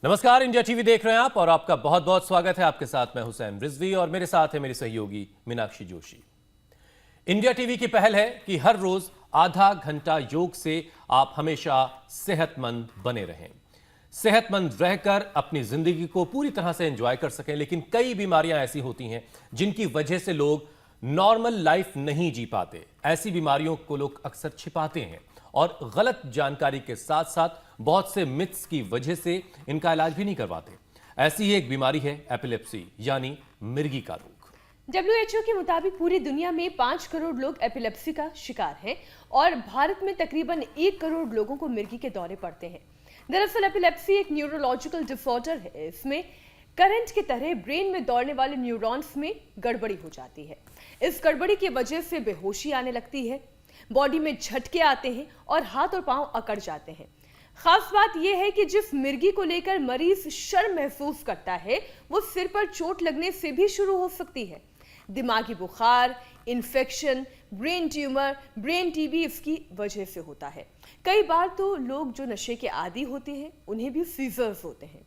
नमस्कार, India TV देख रहे हैं आप और आपका बहुत बहुत स्वागत है। आपके साथ मैं हुसैन रिजवी और मेरे साथ है मेरी सहयोगी मीनाक्षी जोशी। इंडिया टीवी की पहल है कि हर रोज आधा घंटा योग से आप हमेशा सेहतमंद बने रहें, सेहतमंद रहकर अपनी जिंदगी को पूरी तरह से एंजॉय कर सकें। लेकिन कई बीमारियां ऐसी होती हैं जिनकी वजह से लोग नॉर्मल लाइफ नहीं जी पाते। ऐसी बीमारियों को लोग अक्सर छिपाते हैं और गलत जानकारी के साथ साथ बहुत से मिथ्स की वजह से इनका इलाज भी नहीं करवाते। ऐसी ही एक बीमारी है एपिलेप्सी यानी मिर्गी का रोग। WHO के मुताबिक पूरी दुनिया में 5 करोड़ लोग एपिलेप्सी का शिकार हैं और भारत में तकरीबन 1 करोड़ लोगों को मिर्गी के दौरे पड़ते हैं। दरअसल एपिलेप्सी एक न्यूरोलॉजिकल डिसऑर्डर है। इसमें करंट की तरह ब्रेन में दौड़ने वाले न्यूरॉन्स में गड़बड़ी हो जाती है। इस गड़बड़ी की वजह से बेहोशी आने लगती है, बॉडी में झटके आते हैं और हाथ और पांव अकड़ जाते हैं। खास बात यह है कि जिस मिर्गी को लेकर मरीज शर्म महसूस करता है वो सिर पर चोट लगने से भी शुरू हो सकती है। दिमागी बुखार, infection, brain tumour, brain TB इसकी वजह से होता है। कई बार तो लोग जो नशे के आदी होते हैं उन्हें भी सीजर्स होते हैं।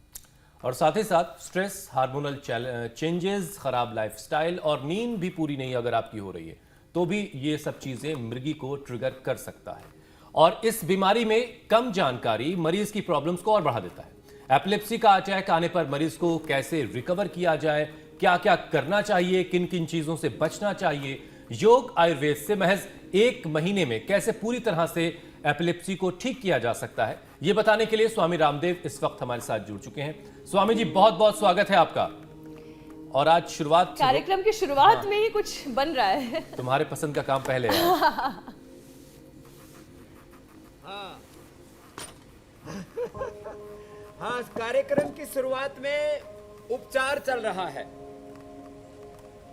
और साथ ही साथ स्ट्रेस, हार्मोनल चेंजेस, खराब लाइफस्टाइल और नींद भी पूरी नहीं अगर आपकी हो रही है तो भी ये सब चीजें मिर्गी को ट्रिगर कर सकता है। और इस बीमारी में कम जानकारी मरीज की प्रॉब्लम्स को और बढ़ा देता है। एपिलेप्सी का अटैक आने पर मरीज को कैसे रिकवर किया जाए, क्या क्या करना चाहिए, किन किन चीजों से बचना चाहिए, योग आयुर्वेद से महज 1 महीने में कैसे पूरी तरह से एपिलेप्सी को ठीक किया जा सकता है, यह बताने के लिए स्वामी रामदेव इस वक्त हमारे साथ जुड़ चुके हैं। स्वामी जी, बहुत बहुत स्वागत है आपका। और आज शुरुआत कार्यक्रम की शुरुआत में ही कुछ बन रहा है। तुम्हारे पसंद का काम पहले है। हाँ, कार्यक्रम की शुरुआत में उपचार चल रहा है।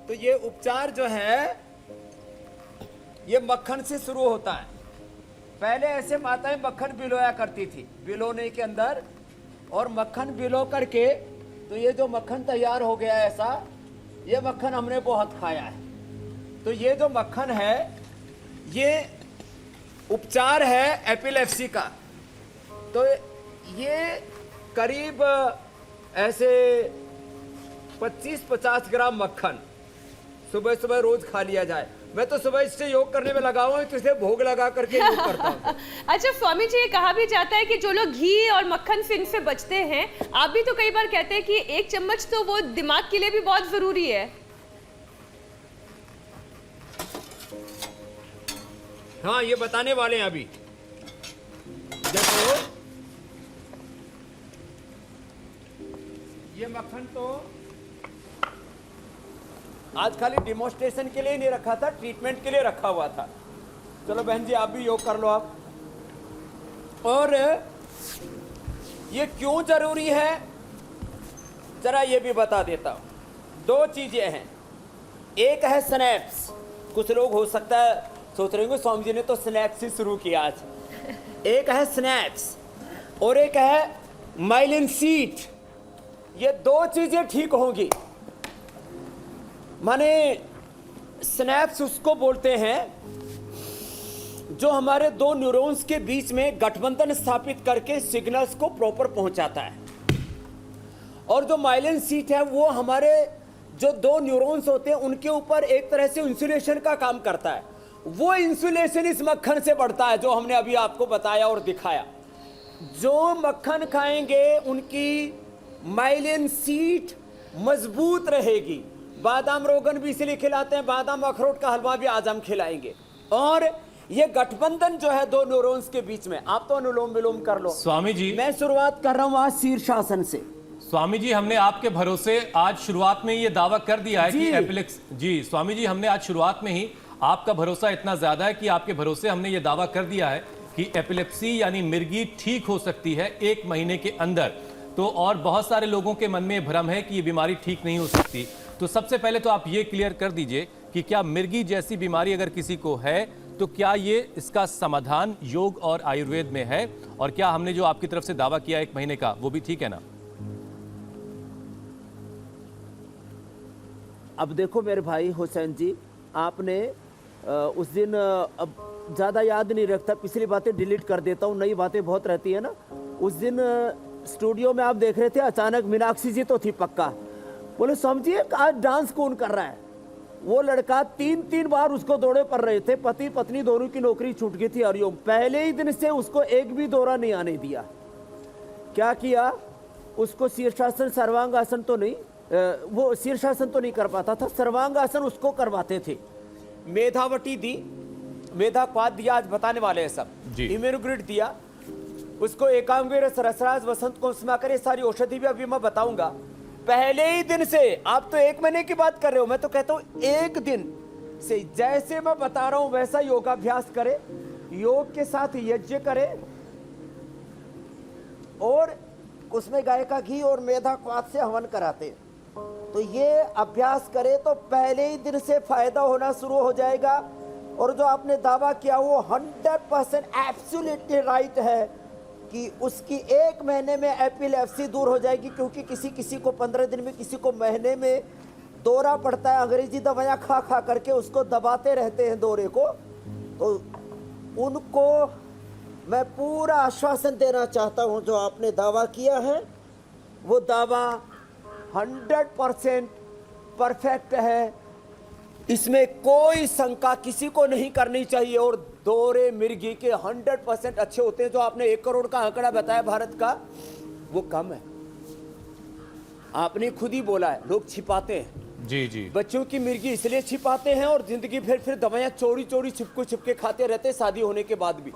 तो ये उपचार जो है ये मक्खन से शुरू होता है। पहले ऐसे माताएं मक्खन भिगोया करती थी, भिगोने के अंदर और मक्खन भिगो करके तो ये जो मक्खन तैयार हो गया ऐसा, ये मक्खन हमने बहुत खाया है। तो ये जो मक्खन है ये उपचार है एपिलेप्सी का। तो ये करीब ऐसे 25-50 ग्राम मक्खन सुबह सुबह रोज खा लिया जाए। मैं तो सुबह इससे योग करने में लगा हुआ हूं, तो इसे भोग लगा करके योग करता हूं। अच्छा स्वामी जी, ये कहा भी जाता है कि जो लोग घी और मक्खन से इनसे बचते हैं, आप भी तो कई बार कहते हैं कि 1 चम्मच तो वो दिमाग के लिए भी बहुत जरूरी है। हाँ, ये बताने वाले हैं अभी। देखो, ये मक्खन तो आज खाली डिमोन्स्ट्रेशन के लिए नहीं रखा था, ट्रीटमेंट के लिए रखा हुआ था। चलो बहन जी, आप भी योग कर लो आप। और ये क्यों जरूरी है जरा ये भी बता देता हूं। 2 चीजें हैं। एक है स्नैप्स। कुछ लोग हो सकता है सोच रहे होंगे स्वामी जी ने तो स्नैक्स ही शुरू किया आज। एक है स्नैक्स और एक है माइलिन सीट। ये 2 चीजें ठीक होंगी। माने स्नैप्स उसको बोलते हैं जो हमारे 2 न्यूरॉन्स के बीच में गठबंधन स्थापित करके सिग्नल्स को प्रॉपर पहुंचाता है। और जो माइलिन सीट है वो हमारे जो 2 न्यूरॉन्स होते हैं उनके ऊपर एक तरह से इंसुलेशन का काम करता है। वो इंसुलेशन इस मक्खन से बढ़ता है जो हमने अभी आपको बताया और दिखाया। जो मक्खन खाएंगे उनकी माइलिन सीट मजबूत रहेगी। बादाम रोगन भी इसलिए खिलाते हैं, बादाम अखरोट का हलवा भी आज हम खिलाएंगे। और ये गठबंधन जो है 2 न्यूरॉन्स के बीच में, आप तो अनुलोम विलोम कर लो। स्वामी जी, मैं शुरुआत कर रहा हूं आज शीर्षासन से। स्वामी जी, हमने आपके भरोसे आज शुरुआत में ये दावा कर दिया है कि एपिलेप्सी जी, स्वामी जी, हमने आज शुरुआत में ही आपका भरोसा इतना ज्यादा है कि आपके भरोसे हमने ये दावा कर दिया है कि एपिलेप्सी यानी मिर्गी ठीक हो सकती है 1 महीने के अंदर। तो और बहुत सारे लोगों के मन में भ्रम है कि ये बीमारी ठीक नहीं हो सकती। तो सबसे पहले तो आप ये क्लियर कर दीजिए कि क्या मिर्गी जैसी बीमारी अगर किसी को है तो क्या ये इसका समाधान योग और आयुर्वेद में है, और क्या हमने जो आपकी तरफ से दावा किया 1 महीने का वो भी ठीक है ना? अब देखो मेरे भाई हुसैन जी, आपने उस दिन अब ज़्यादा याद नहीं रखता, पिछली बातें डिलीट कर देता हूँ, नई बातें बहुत रहती है ना। उस दिन स्टूडियो में आप देख रहे थे, अचानक मीनाक्षी जी तो थी पक्का। बोले समझिए आज डांस कौन कर रहा है। वो लड़का 3-3 बार उसको दौरे पड़ रहे थे, पति पत्नी दोनों की नौकरी छूट गई थी। हरिओम पहले ही दिन से उसको एक भी दौरा नहीं आने दिया। क्या किया, उसको शीर्षासन सर्वांगासन तो नहीं, वो शीर्षासन तो नहीं कर पाता था, सर्वांगासन उसको करवाते थे। मेधावटी दी, मेधाक्वाद दिया, आज बताने वाले हैं सब। इम्यूनोग्रिड दिया उसको, एकांगवीर सरसराज वसंत को स्माकर, ये सारी औषधि भी अभी मैं बताऊंगा। पहले ही दिन से, आप तो 1 महीने की बात कर रहे हो, मैं तो कहता हूं 1 दिन से जैसे मैं बता रहा हूं वैसा योगाभ्यास करे, योग के साथ यज्ञ करे और उसमें गाय का घी और मेधा क्वाथ से हवन कराते। तो ये अभ्यास करे तो पहले ही दिन से फायदा होना शुरू हो जाएगा। और जो आपने दावा किया वो 100% एब्सोल्युटली राइट है कि उसकी 1 महीने में एपिलेप्सी दूर हो जाएगी, क्योंकि किसी को 15 दिन में, किसी को महीने में दौरा पड़ता है। अंग्रेजी दवाइयाँ खा खा करके उसको दबाते रहते हैं दौरे को। तो उनको मैं पूरा आश्वासन देना चाहता हूं, जो आपने दावा किया है वो दावा 100% परफेक्ट है, इसमें कोई शंका किसी को नहीं करनी चाहिए। और दौरे मिर्गी के 100% अच्छे होते हैं। जो आपने 1 करोड़ का आंकड़ा बताया भारत का, वो कम है। आपने खुद ही बोला है, लोग छिपाते हैं। जी बच्चों की मिर्गी इसलिए छिपाते हैं और जिंदगी भर फिर दवाइयां चोरी चोरी छिपके खाते रहते हैं, शादी होने के बाद भी।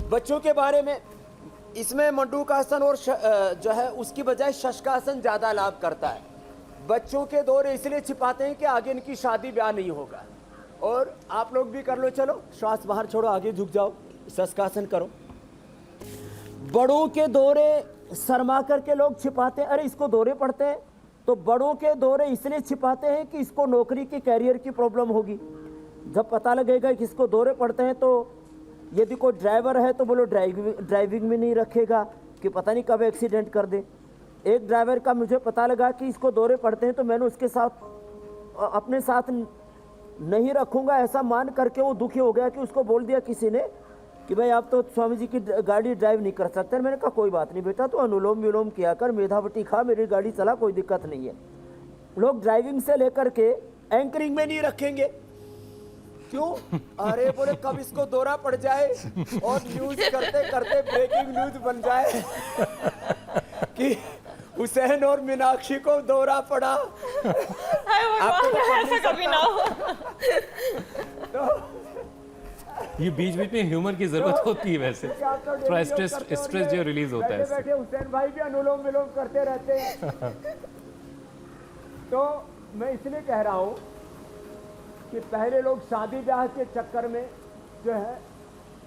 बच्चों के बारे में इसमें मंडूकासन और जो है उसकी बजाय शशकासन ज्यादा लाभ करता है। बच्चों के दौरे इसलिए छिपाते हैं कि आगे इनकी शादी ब्याह नहीं होगा। और आप लोग भी कर लो, चलो श्वास बाहर छोड़ो, आगे झुक जाओ, शशकासन करो। बड़ों के दौरे शर्मा करके लोग छिपाते हैं, अरे इसको दौरे पड़ते हैं। तो बड़ों के दौरे इसलिए छिपाते हैं कि इसको नौकरी की, कैरियर की प्रॉब्लम होगी। जब पता लगेगा कि इसको दौरे पड़ते हैं तो यदि कोई ड्राइवर है तो बोलो ड्राइविंग में नहीं रखेगा कि पता नहीं कब एक्सीडेंट कर दे। एक ड्राइवर का मुझे पता लगा कि इसको दौरे पड़ते हैं तो मैंने उसके साथ अपने साथ नहीं रखूँगा ऐसा मान करके वो दुखी हो गया कि उसको बोल दिया किसी ने कि भाई आप तो स्वामी जी की गाड़ी ड्राइव नहीं कर सकते। मैंने कहा कोई बात नहीं बेटा, तो अनुलोम विलोम किया कर, मेधावटी खा, मेरी गाड़ी चला, कोई दिक्कत नहीं है। लोग ड्राइविंग से लेकर के एंकरिंग में नहीं रखेंगे, क्यों? अरे बोले कब इसको दौरा पड़ जाए और न्यूज करते करते ब्रेकिंग न्यूज बन जाए कि हुसैन और मीनाक्षी को दौरा पड़ा। आपको तो ऐसा कभी ना हो। ये बीच बीच में ह्यूमर की जरूरत होती है वैसे, थोड़ा स्ट्रेस जो रिलीज होता है। बैठे हुसैन भाई भी अनुलोम विलोम करते रहते हैं। तो मैं इसलिए कह रहा हूं कि पहले लोग शादी ब्याह के चक्कर में जो है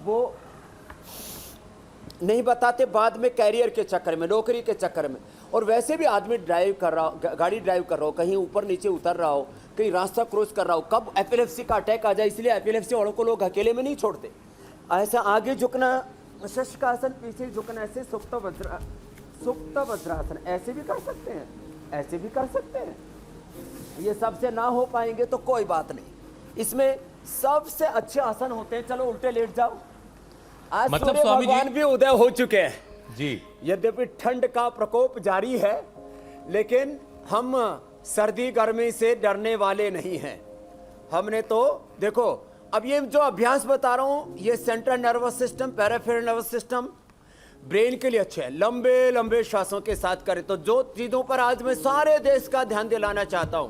वो नहीं बताते, बाद में कैरियर के चक्कर में, नौकरी के चक्कर में। और वैसे भी आदमी ड्राइव कर रहा हो, गाड़ी ड्राइव कर रहा हो, कहीं ऊपर नीचे उतर रहा हो, कहीं रास्ता क्रॉस कर रहा हो, कब एपिलेप्सी का अटैक आ जाए, इसलिए एपिलेप्सी वालों को लोग अकेले में नहीं छोड़ते। ऐसा आगे झुकना, शशकासन, पीछे झुकना, ऐसे सुप्त वज्रासन ऐसे भी कर सकते हैं, ऐसे भी कर सकते हैं। ये सबसे ना हो पाएंगे तो कोई बात नहीं, इसमें सबसे अच्छे आसन होते हैं। चलो उल्टे लेट जाओ। आज मतलब सूर्य स्वामी जी भगवान भी उदय हो चुके हैं जी। यद्यपि ठंड का प्रकोप जारी है, लेकिन हम सर्दी गर्मी से डरने वाले नहीं हैं। हमने तो देखो, अब ये जो अभ्यास बता रहा हूं, ये central nervous system, peripheral nervous system, brain के लिए अच्छे हैं। लंबे लंबे श्वासों के साथ करें। तो जो चीजों पर आज मैं सारे देश का ध्यान दिलाना चाहता हूं,